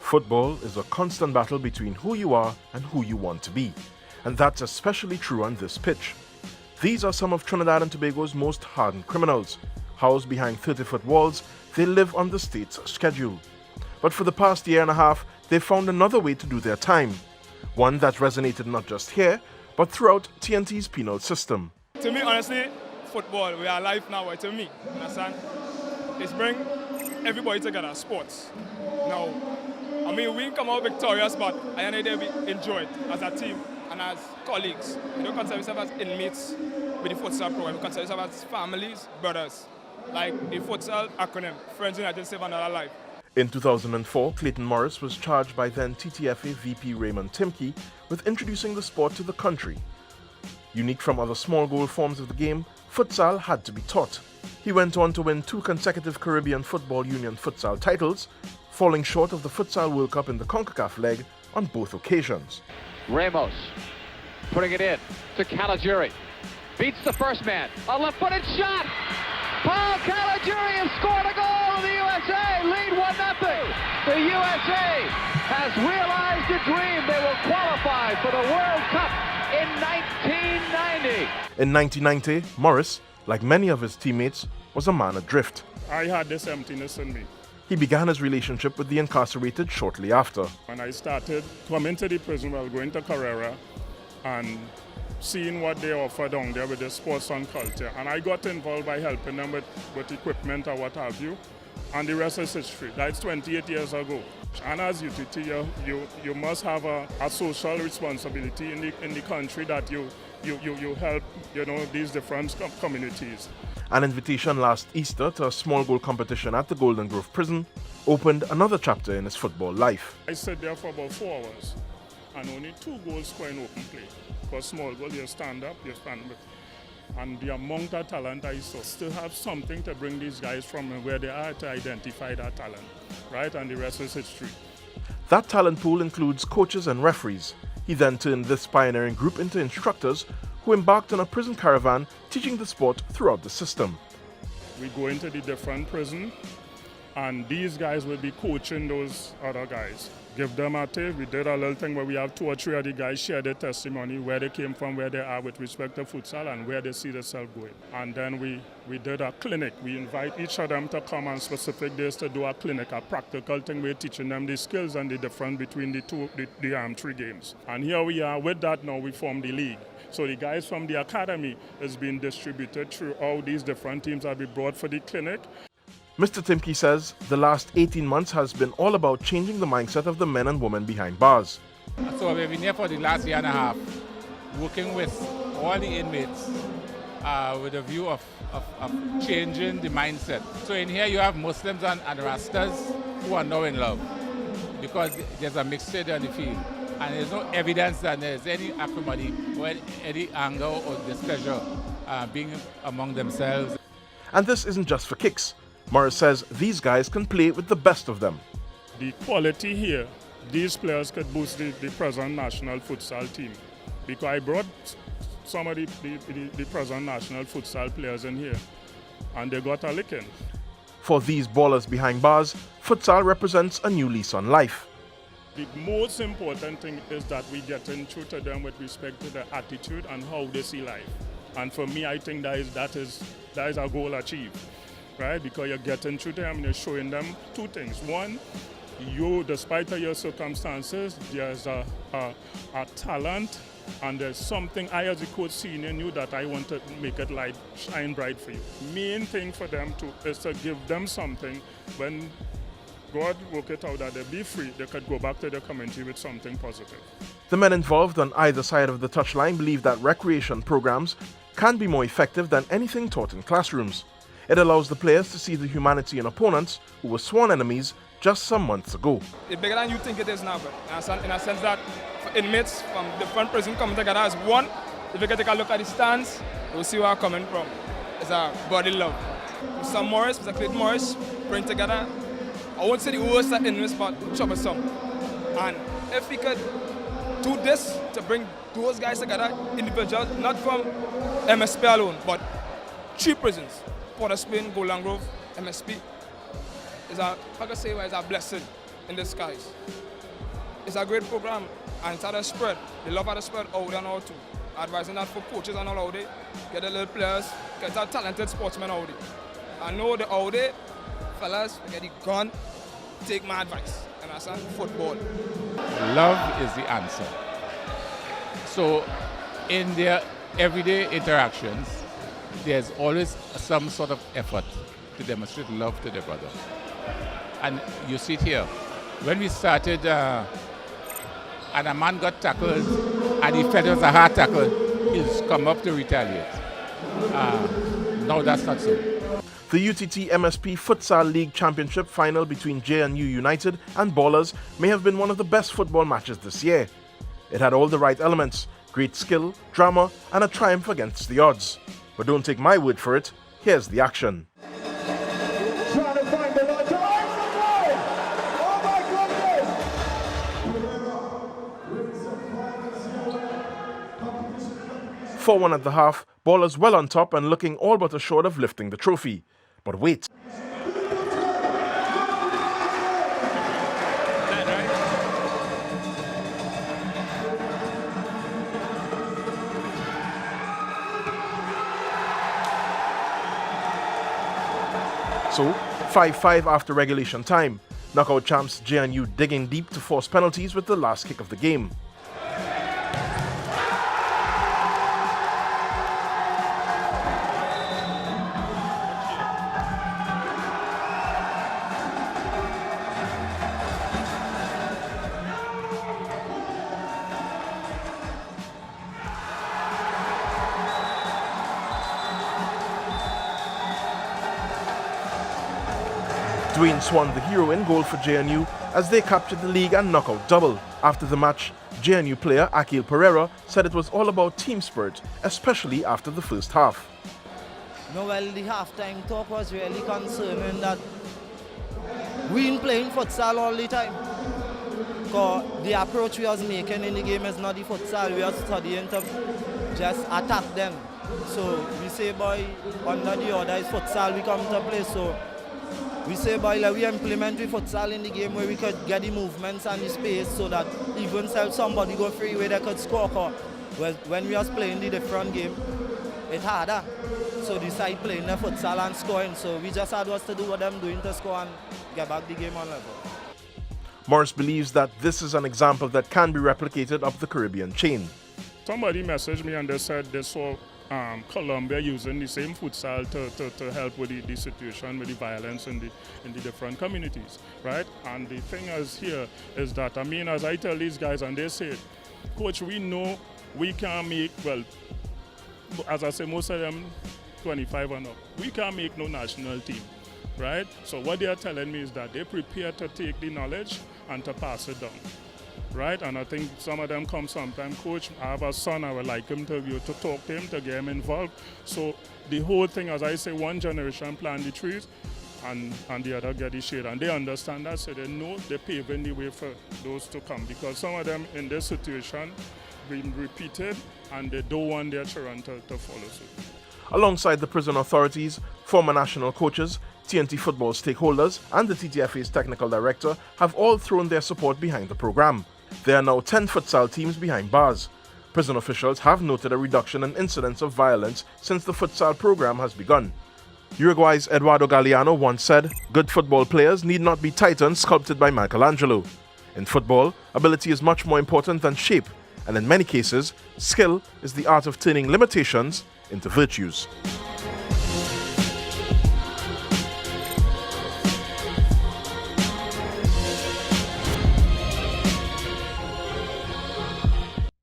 Football is a constant battle between who you are and who you want to be, and that's especially true on this pitch. These are some of Trinidad and Tobago's most hardened criminals. Housed behind 30-foot walls, they live on the state's schedule. But for the past year and a half, they've found another way to do their time. One that resonated not just here, but throughout TNT's penal system. To me, honestly, football, we are alive now, to me, understand? It's bring everybody together, sports. Now, I mean, we can come out victorious, but at the end of the day, we enjoy it as a team and as colleagues. We don't consider ourselves as inmates with the futsal program. We consider ourselves as families, brothers. Like the futsal acronym, Friends United Save Another Life. In 2004, Clayton Morris was charged by then TTFA VP Raymond Timke with introducing the sport to the country. Unique from other small goal forms of the game, futsal had to be taught. He went on to win 2 consecutive Caribbean Football Union futsal titles, falling short of the Futsal World Cup in the CONCACAF leg on both occasions. Ramos putting it in to Caligiuri. Beats the first man. A left-footed shot! Paul Caligiuri has scored a goal! The USA lead 1-0. The USA has realized a dream. They will qualify for the World Cup in 1990. In 1990, Morris, like many of his teammates, was a man adrift. I had this emptiness in me. He began his relationship with the incarcerated shortly after. When I started coming to the prison while going to Carrera and seeing what they offer down there with the sports and culture, and I got involved by helping them with equipment or what have you, and the rest is history. That's 28 years ago. And as UTT, you must have a social responsibility in the country that you help, these different communities. An invitation last Easter to a small goal competition at the Golden Grove prison opened another chapter in his football life. I sat there for about 4 hours and only 2 goals scored in open play. For small goal, you stand up, and the amount of talent I saw, still have something to bring these guys from where they are to identify that talent, right? And the rest is history. That talent pool includes coaches and referees. He then turned this pioneering group into instructors who embarked on a prison caravan teaching the sport throughout the system. We go into the different prison, and these guys will be coaching those other guys. Give them a tip. We did a little thing where we have 2 or 3 of the guys share their testimony, where they came from, where they are with respect to futsal, and where they see themselves going. And then we did a clinic. We invite each of them to come on specific days to do a clinic, a practical thing. We're teaching them the skills and the difference between the 3 games. And here we are. With that now, we form the league. So the guys from the academy is being distributed through all these different teams that we brought for the clinic. Mr. Timke says the last 18 months has been all about changing the mindset of the men and women behind bars. So we've been here for the last year and a half, working with all the inmates with a view of changing the mindset. So in here you have Muslims and Rastas who are now in love because there's a mixture on the field. And there's no evidence that there's any acrimony or any anger or displeasure being among themselves. And this isn't just for kicks. Morris says these guys can play with the best of them. The quality here, these players could boost the present national futsal team. Because I brought some of the present national futsal players in here, and they got a licking. For these ballers behind bars, futsal represents a new lease on life. The most important thing is that we get in through to them with respect to their attitude and how they see life. And for me, I think that is a goal achieved, right? Because you're getting through to them and you're showing them 2 things. One, you, despite your circumstances, there's a talent and there's something I as a coach seeing in you that I want to make it light, shine bright for you. Main thing for them is to give them something when God work it out that they be free, they could go back to their community with something positive. The men involved on either side of the touchline believe that recreation programs can be more effective than anything taught in classrooms. It allows the players to see the humanity in opponents who were sworn enemies just some months ago. It's bigger than you think it is now, but in a sense that for inmates from different prisons coming together as one, if you can take a look at the stands, you'll see where I'm coming from. It's a body love. Mr. Morris, Mr. Clayton Morris, bring together, I won't say the worst that inmates, but troublesome. And if we could do this to bring those guys together, individuals, not from MSP alone, but 3 prisons, Port of Spain, Golden Grove, MSP, it's a blessing. in disguise. It's a great program, and it's at a spread. They love at a spread out there now too. Advising that for coaches and all out there, get the little players, get the talented sportsmen out there. I know the out there, fellas, get the gun, take my advice. And that's football. Love is the answer. So in their everyday interactions, there's always some sort of effort to demonstrate love to their brother. And you see it here. When we started, and a man got tackled, and he felt it was a hard tackle, he's come up to retaliate. No, that's not so. The UTT MSP Futsal League Championship final between JNU United and Ballers may have been one of the best football matches this year. It had all the right elements, great skill, drama, and a triumph against the odds. But don't take my word for it, here's the action. Trying to find the line. Oh my goodness! 4-1 at the half, Ballers well on top and looking all but assured of lifting the trophy. But wait. So, 5-5 after regulation time. Knockout champs JNU digging deep to force penalties with the last kick of the game. Dwayne Swan, the hero, in goal for JNU as they captured the league and knockout double. After the match, JNU player Akil Pereira said it was all about team spirit, especially after the first half. No, well, the halftime talk was really concerning that we ain't playing futsal all the time. Because the approach we was making in the game is not the futsal, we are studying to just attack them. So we say, boy, under the order is futsal, we come to play. So we say, boy, like, we implement the futsal in the game where we could get the movements and the space so that even if somebody go free where they could score. Well, when we was playing the different game, it's harder. So they started playing the futsal and scoring. So we just had us to do what them doing to score and get back the game on level. Morris believes that this is an example that can be replicated up the Caribbean chain. Somebody messaged me and they said they saw Colombia using the same futsal to help with the situation with the violence in the different communities, right? And the thing is here is that, I mean, as I tell these guys and they say, Coach, we know we can't make, well, as I say, most of them 25 and up, we can't make no national team, right? So what they are telling me is that they're prepared to take the knowledge and to pass it down. Right, and I think some of them come sometime, Coach, I have a son, I would like him to talk to him, to get him involved. So the whole thing, as I say, one generation plant the trees and the other get the shade. And they understand that, so they know they're paving the way for those to come. Because some of them in this situation been repeated and they don't want their children to follow suit. Alongside the prison authorities, former national coaches, TNT football stakeholders and the TTFA's technical director have all thrown their support behind the program. There are now 10 futsal teams behind bars. Prison officials have noted a reduction in incidents of violence since the futsal program has begun. Uruguay's Eduardo Galeano once said, "Good football players need not be titans sculpted by Michelangelo." In football, ability is much more important than shape, and in many cases, skill is the art of turning limitations into virtues.